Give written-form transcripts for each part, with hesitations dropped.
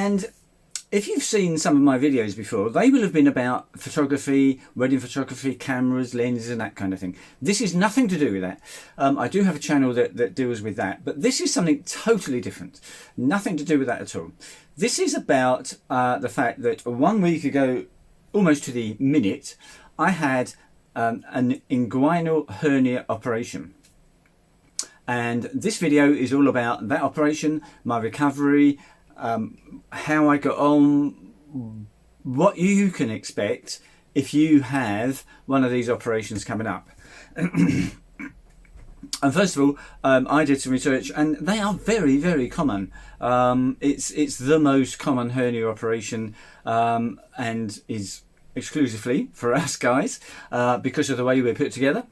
And if you've seen some of my videos before, they will have been about photography, wedding photography, cameras, lenses and that kind of thing. This is nothing to do with that. I do have a channel that deals with that, but this is something totally different. Nothing to do with that at all. This is about the fact that 1 week ago, almost to the minute, I had an inguinal hernia operation. And this video is all about that operation, my recovery, how I got on, what you can expect if you have one of these operations coming up. And first of all, I did some research, and they are very, very common. It's the most common hernia operation, and is exclusively for us guys, because of the way we're put together.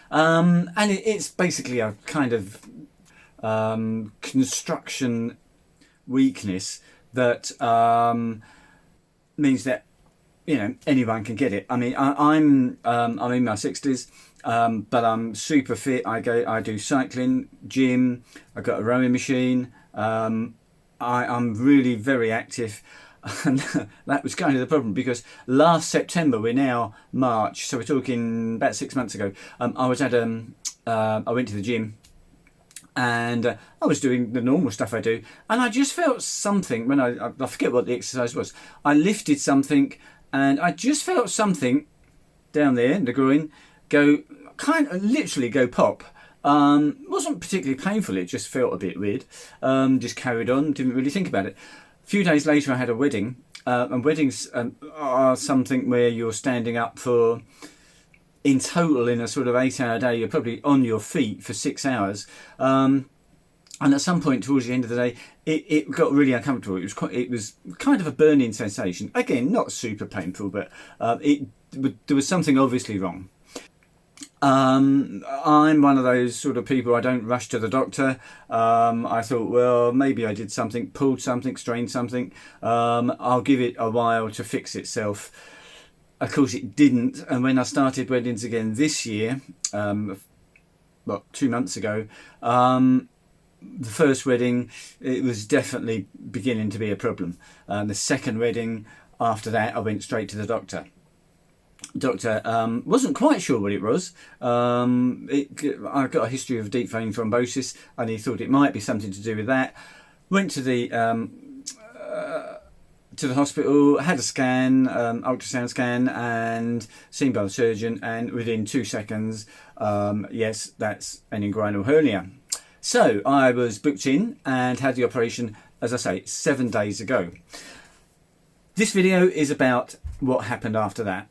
And it's basically a kind of construction weakness that means that, you know, anyone can get it. I mean, I'm in my 60s, but I'm super fit. I do cycling, gym. I've got a rowing machine. I'm really very active. And that was kind of the problem, because last September, we're now March, so we're talking about 6 months ago, I was at I went to the gym, and I was doing the normal stuff I do, and I just felt something when I forget what the exercise was. I lifted something, and I just felt something down there in the groin go kind of literally go pop. Wasn't particularly painful, it just felt a bit weird. Just carried on, didn't really think about it. A few days later I had a wedding, and weddings are something where you're standing up for, in total in a sort of 8-hour day, you're probably on your feet for 6 hours. And at some point towards the end of the day, it got really uncomfortable. It was kind of a burning sensation. Again, not super painful, but there was something obviously wrong. I'm one of those sort of people, I don't rush to the doctor. I thought, well, maybe I did something, pulled something, strained something. I'll give it a while to fix itself. Of course it didn't, and when I started weddings again this year, 2 months ago, the first wedding, it was definitely beginning to be a problem. The second wedding, after that, I went straight to the doctor. Doctor wasn't quite sure what it was. I've got a history of deep vein thrombosis, and he thought it might be something to do with that. Went to the hospital, had a scan, ultrasound scan, and seen by the surgeon, and within 2 seconds, yes, that's an inguinal hernia. So I was booked in and had the operation, as I say, 7 days ago. This video is about what happened after that.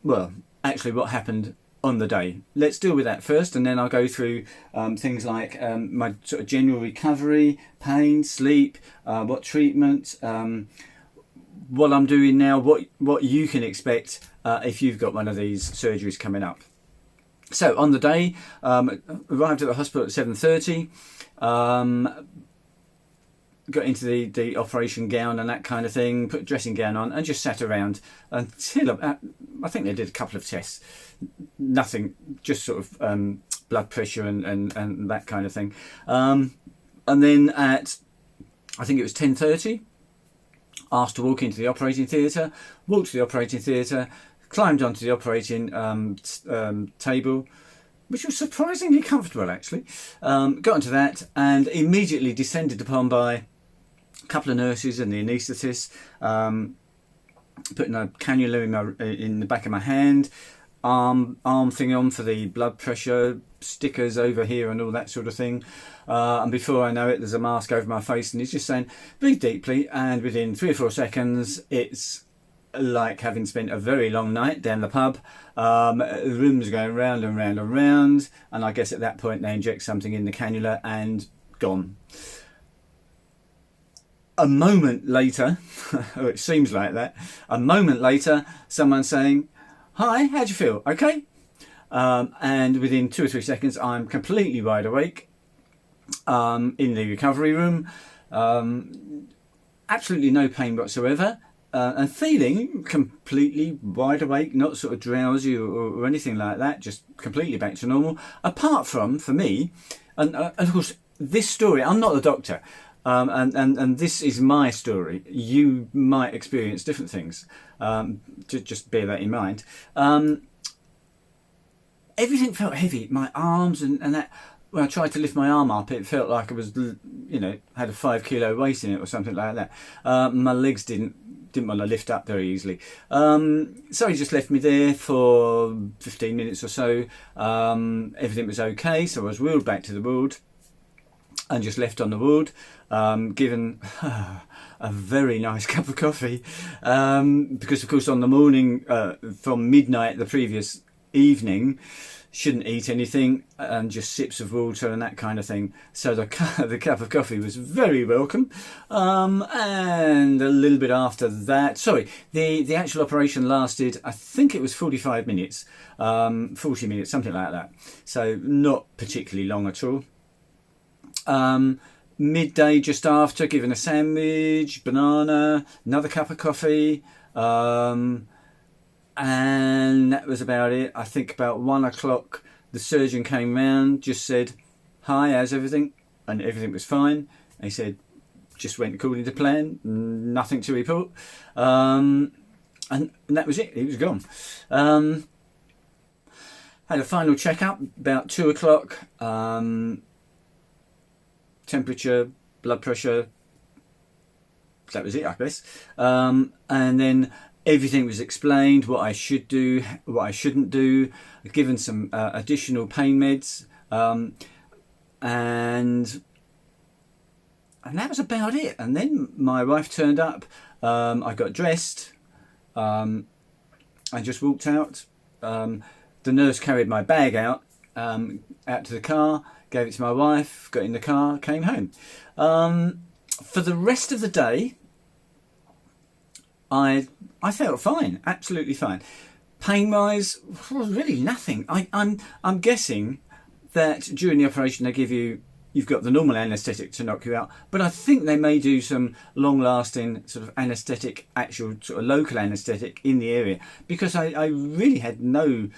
Well, actually what happened on the day. Let's deal with that first, and then I'll go through things like my sort of general recovery, pain, sleep, what treatment, what I'm doing now, what you can expect if you've got one of these surgeries coming up. So on the day, arrived at the hospital at 7:30, got into the operation gown and that kind of thing, put a dressing gown on, and just sat around until I think they did a couple of tests. Nothing, just sort of blood pressure and that kind of thing. And then at, I think it was 10:30, asked to walk into the operating theatre, walked to the operating theatre, climbed onto the operating table, which was surprisingly comfortable actually. Got onto that and immediately descended upon by a couple of nurses and the anaesthetist, putting a cannula in the back of my hand, arm thing on for the blood pressure, stickers over here and all that sort of thing. And before I know it, there's a mask over my face, and he's just saying, breathe deeply, and within 3 or 4 seconds, it's like having spent a very long night down the pub. The room's going round and round and round, and I guess at that point they inject something in the cannula and gone. A moment later, or it seems like that, a moment later, someone's saying, hi, how'd you feel? Okay? And within 2 or 3 seconds, I'm completely wide awake in the recovery room. Absolutely no pain whatsoever. And feeling completely wide awake, not sort of drowsy or anything like that, just completely back to normal. Apart from, for me, and of course, this story, I'm not a doctor. And this is my story. You might experience different things. Just bear that in mind. Everything felt heavy. My arms and that. When I tried to lift my arm up, it felt like I was, had a 5 kilo weight in it or something like that. My legs didn't want to lift up very easily. So he just left me there for 15 minutes or so. Everything was okay, so I was wheeled back to the ward and just left on the ward, given a very nice cup of coffee. Because, of course, on the morning from midnight the previous evening, shouldn't eat anything and just sips of water and that kind of thing. So the cup of coffee was very welcome. And a little bit after that, the actual operation lasted, I think it was 45 minutes, 40 minutes, something like that. So not particularly long at all. Midday just after, given a sandwich, banana, another cup of coffee. And that was about it. I think about 1 o'clock the surgeon came round, just said, "Hi, how's everything?" And everything was fine. And he said, "Just went according to plan, nothing to report." And that was it. He was gone. Had a final checkup about 2 o'clock. Temperature, blood pressure. That was it, I guess. And then everything was explained, what I should do, what I shouldn't do, given some additional pain meds, and that was about it. And then my wife turned up, I got dressed, I just walked out. The nurse carried my bag out to the car, gave it to my wife, got in the car, came home. For the rest of the day, I felt fine, absolutely fine. Pain-wise, really nothing. I'm guessing that during the operation you've got the normal anaesthetic to knock you out, but I think they may do some long-lasting sort of anaesthetic, actual sort of local anaesthetic in the area, because I really had no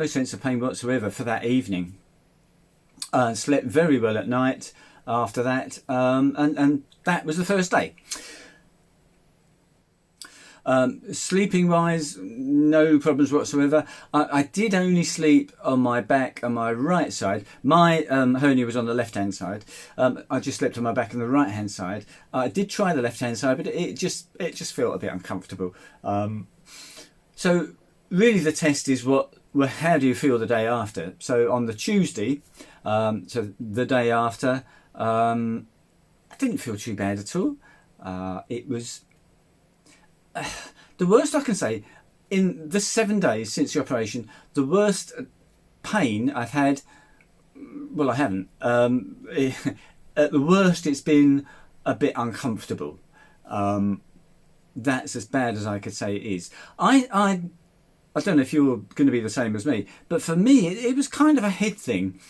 sense of pain whatsoever for that evening. Slept very well at night after that, and that was the first day. Sleeping wise, no problems whatsoever. I did only sleep on my back on my right side. My hernia was on the left hand side. I just slept on my back on the right hand side. I did try the left hand side, but it just felt a bit uncomfortable. So really the test is how do you feel the day after? So on the Tuesday, so the day after, I didn't feel too bad at all. It was the worst I can say, in the 7 days since the operation, the worst pain I've had, well, I haven't. At the worst, it's been a bit uncomfortable. That's as bad as I could say it is. I don't know if you're going to be the same as me, but for me, it was kind of a head thing.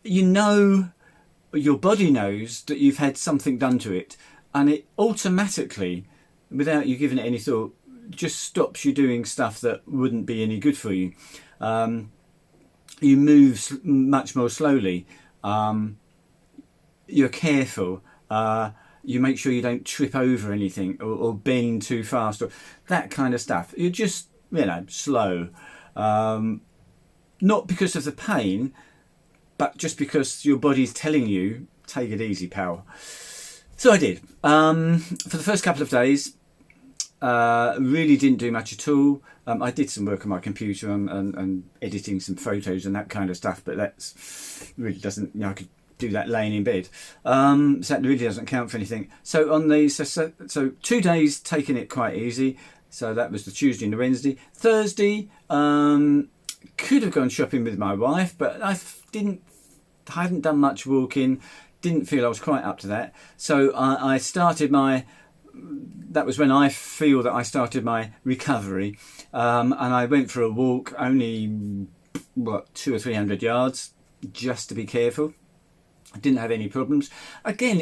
Your body knows that you've had something done to it, and it automatically, without you giving it any thought, just stops you doing stuff that wouldn't be any good for you. You move much more slowly. You're careful. You make sure you don't trip over anything or bend too fast or that kind of stuff. You're just, slow. Not because of the pain, but just because your body's telling you, take it easy, pal. So I did. For the first couple of days, really didn't do much at all. I did some work on my computer and editing some photos and that kind of stuff, but that's really doesn't, I could do that laying in bed. So that really doesn't count for anything. So on these, so 2 days taking it quite easy. So that was the Tuesday and the Wednesday. Thursday, could have gone shopping with my wife, but I hadn't done much walking. Didn't feel I was quite up to that. So I started that was when I feel that I started my recovery. And I went for a walk, only 200 or 300 yards, just to be careful. I didn't have any problems. Again,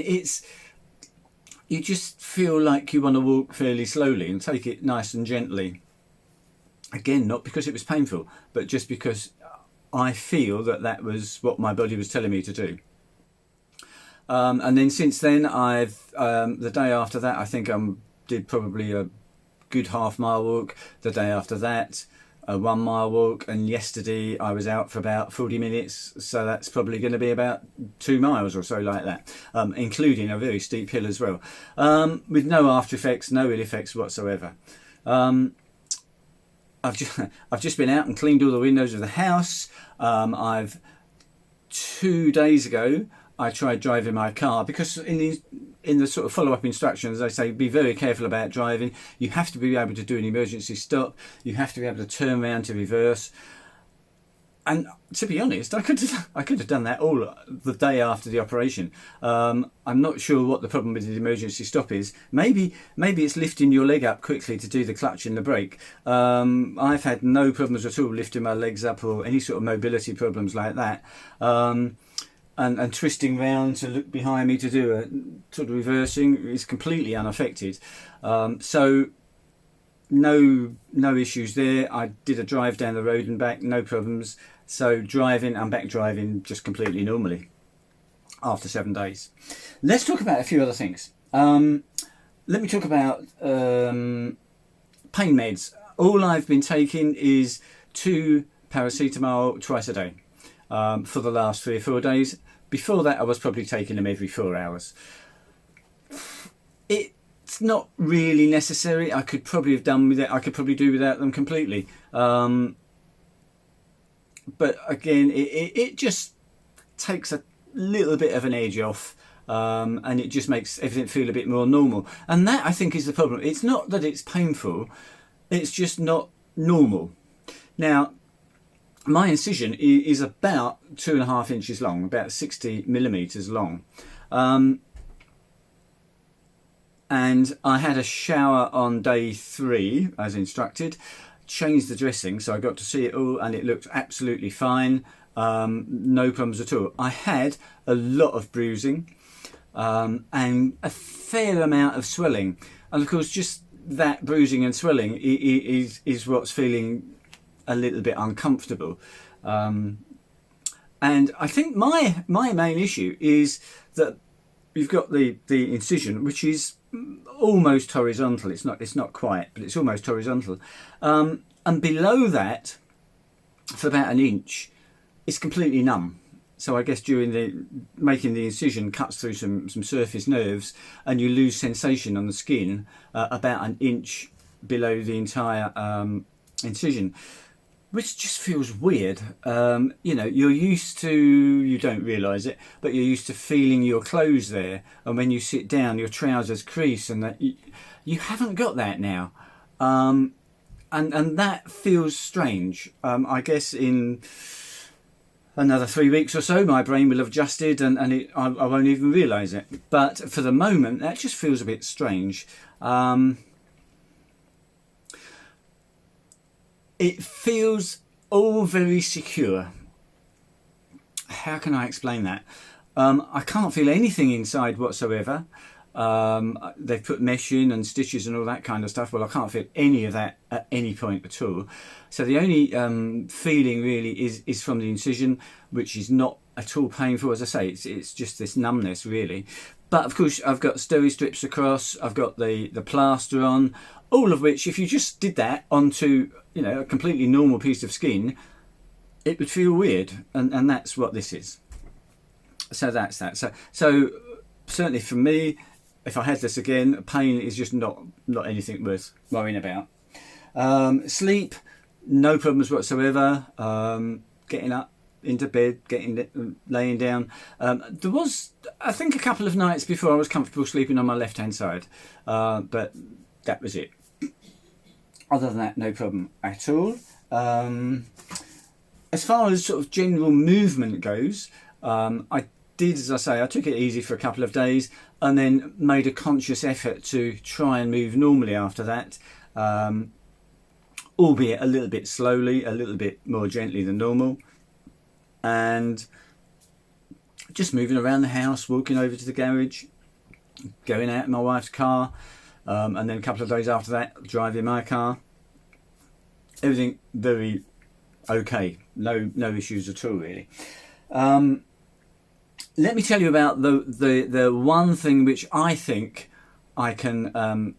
you just feel like you want to walk fairly slowly and take it nice and gently. Again, not because it was painful, but just because I feel that was what my body was telling me to do. And then since then, I've the day after that, I think I did probably a good half-mile walk. The day after that, a 1 mile walk, and yesterday I was out for about 40 minutes, so that's probably going to be about 2 miles or so, like that, including a very steep hill as well, with no after effects, no ill effects whatsoever. I've just been out and cleaned all the windows of the house. 2 days ago I tried driving my car, because in the sort of follow-up instructions they say be very careful about driving. You have to be able to do an emergency stop, you have to be able to turn around to reverse. And to be honest, I could have done that all the day after the operation. I'm not sure what the problem with the emergency stop is. Maybe it's lifting your leg up quickly to do the clutch and the brake. I've had no problems at all lifting my legs up or any sort of mobility problems like that. And twisting round to look behind me to do a sort of reversing is completely unaffected. So no issues there. I did a drive down the road and back, no problems. So I'm back driving just completely normally after 7 days. Let's talk about a few other things. Let me talk about pain meds. All I've been taking is 2 paracetamol twice a day for the last 3 or 4 days. Before that, I was probably taking them every 4 hours. It's not really necessary. I could probably have done with it. I could probably do without them completely. But again, it just takes a little bit of an edge off, and it just makes everything feel a bit more normal. And that, I think, is the problem. It's not that it's painful. It's just not normal. Now, my incision is about 2.5 inches long, about 60 millimeters long. And I had a shower on day 3 as instructed, changed the dressing, so I got to see it all and it looked absolutely fine. No problems at all. I had a lot of bruising and a fair amount of swelling. And of course, just that bruising and swelling is what's feeling a little bit uncomfortable. And I think my main issue is that you've got the incision, which is almost horizontal. It's not quite, but it's almost horizontal. And below that, for about 1 inch, it's completely numb. So I guess during making the incision cuts through some surface nerves, and you lose sensation on the skin about 1 inch below the entire incision, which just feels weird. You're used to, you don't realise it, but you're used to feeling your clothes there, and when you sit down your trousers crease, and that you haven't got that now, and that feels strange. I guess in another 3 weeks or so my brain will have adjusted, and I won't even realise it, but for the moment that just feels a bit strange. It feels all very secure. How can I explain that? I can't feel anything inside whatsoever. They've put mesh in and stitches and all that kind of stuff. Well, I can't feel any of that at any point at all. So the only feeling really is from the incision, which is not at all painful. As I say, it's just this numbness really. But of course, I've got steri strips across. I've got the plaster on. All of which, if you just did that onto a completely normal piece of skin, it would feel weird, and that's what this is. So that's that. So certainly for me, if I had this again, pain is just not anything worth worrying about. Sleep, no problems whatsoever. Getting up into bed, laying down. There was, I think, a couple of nights before I was comfortable sleeping on my left hand side, but that was it. Other than that, no problem at all. As far as sort of general movement goes, I did, as I say, I took it easy for a couple of days and then made a conscious effort to try and move normally after that, albeit a little bit slowly, a little bit more gently than normal, and just moving around the house, walking over to the garage, going out in my wife's car, and then a couple of days after that, driving my car. Everything very okay, no issues at all really. let me tell you about the one thing which I think I can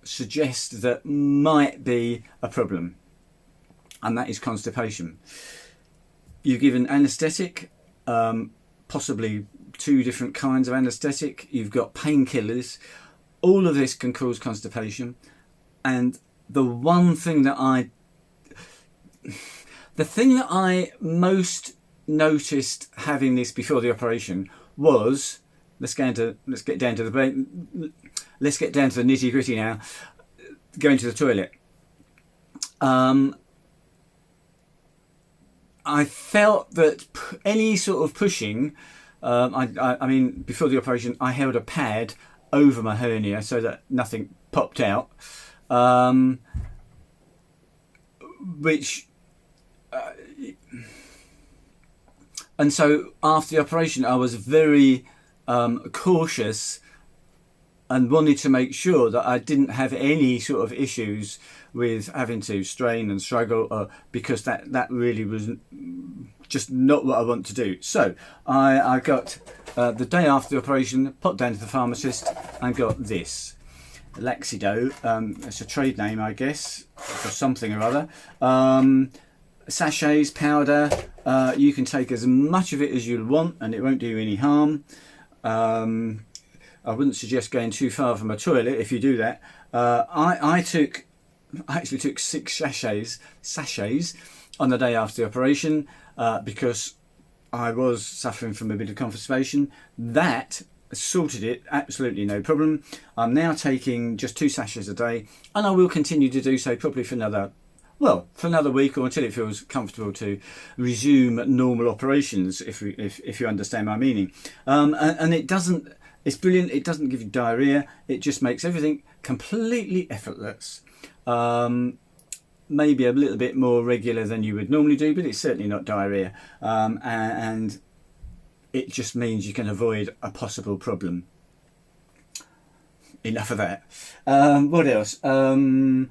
suggest that might be a problem, and that is constipation. You give an anaesthetic, possibly 2 different kinds of anaesthetic. You've got painkillers. All of this can cause constipation. And the thing that I most noticed having this before the operation was, let's get down to the nitty gritty now. Going to the toilet. I felt that any sort of pushing, I mean, before the operation, I held a pad over my hernia so that nothing popped out, and so after the operation, I was very cautious and wanted to make sure that I didn't have any sort of issues with having to strain and struggle, because that really was just not what I want to do. So I got, the day after the operation, popped down to the pharmacist and got this. Laxido, it's a trade name, I guess, for something or other. Sachets, powder, you can take as much of it as you want and it won't do you any harm. I wouldn't suggest going too far from a toilet if you do that. I actually took 6 sachets on the day after the operation, because I was suffering from a bit of constipation. That sorted it, absolutely no problem. I'm now taking just 2 sachets a day, and I will continue to do so probably for another week, or until it feels comfortable to resume normal operations, if you understand my meaning. And it doesn't, it's brilliant. It doesn't give you diarrhea. It just makes everything completely effortless. Maybe a little bit more regular than you would normally do, but it's certainly not diarrhea. And it just means you can avoid a possible problem. Enough of that. What else? Been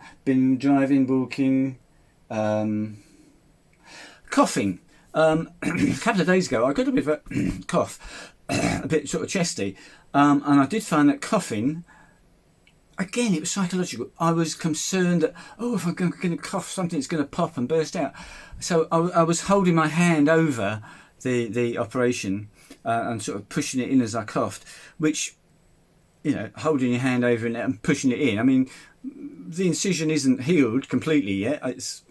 driving, walking, coughing. A couple of days ago I got a bit of a cough, a bit sort of chesty, and I did find that coughing, again, it was psychological. I was concerned that, if I'm going to cough, something's going to pop and burst out. So I was holding my hand over the operation and sort of pushing it in as I coughed, which, holding your hand over it and pushing it in. I mean, the incision isn't healed completely yet.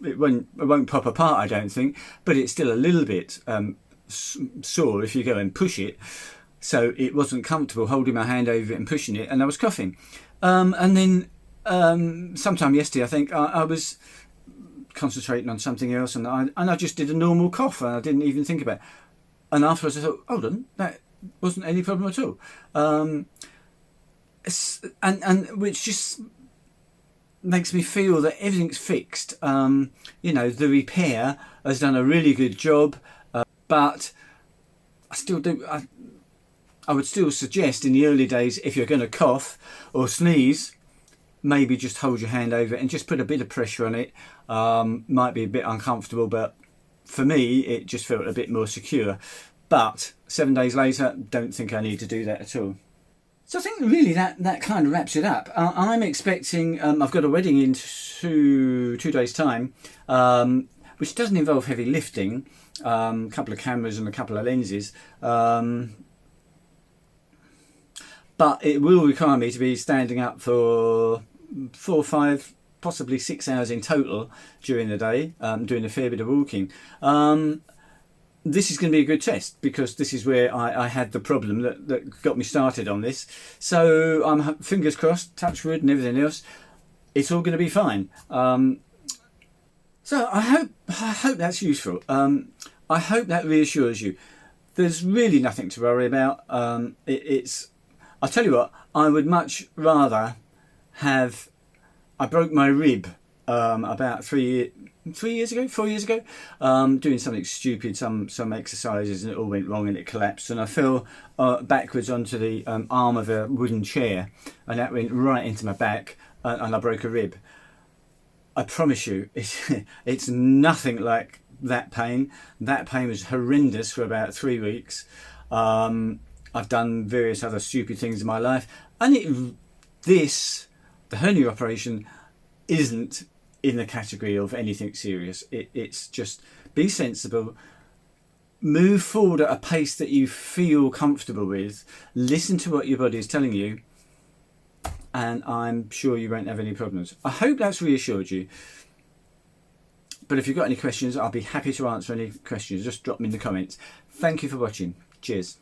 It won't pop apart, I don't think, but it's still a little bit sore if you go and push it. So it wasn't comfortable holding my hand over it and pushing it, and I was coughing. And then sometime yesterday, I think I was concentrating on something else, and I just did a normal cough, and I didn't even think about it. And afterwards I thought, hold on, that wasn't any problem at all. And which just makes me feel that everything's fixed. The repair has done a really good job, but I still do. I would still suggest in the early days, if you're going to cough or sneeze, maybe just hold your hand over it and just put a bit of pressure on it. Might be a bit uncomfortable, but for me, it just felt a bit more secure. But 7 days later, don't think I need to do that at all. So I think really that kind of wraps it up. I'm expecting, I've got a wedding in 2 days' time, which doesn't involve heavy lifting, a couple of cameras and a couple of lenses. But it will require me to be standing up for 4, 5, possibly 6 hours in total during the day, doing a fair bit of walking. This is going to be a good test, because this is where I had the problem that got me started on this. So I'm fingers crossed, touch wood and everything else, it's all going to be fine. So I hope that's useful. I hope that reassures you. There's really nothing to worry about. I'll tell you what, I would much rather have... I broke my rib about 4 years ago, doing something stupid, some exercises, and it all went wrong and it collapsed, and I fell backwards onto the arm of a wooden chair, and that went right into my back, and I broke a rib. I promise you, it's nothing like that pain. That pain was horrendous for about 3 weeks. I've done various other stupid things in my life, and the hernia operation isn't in the category of anything serious. It's just be sensible, move forward at a pace that you feel comfortable with, listen to what your body is telling you, and I'm sure you won't have any problems. I hope that's reassured you. But if you've got any questions, I'll be happy to answer any questions. Just drop them in the comments. Thank you for watching. Cheers.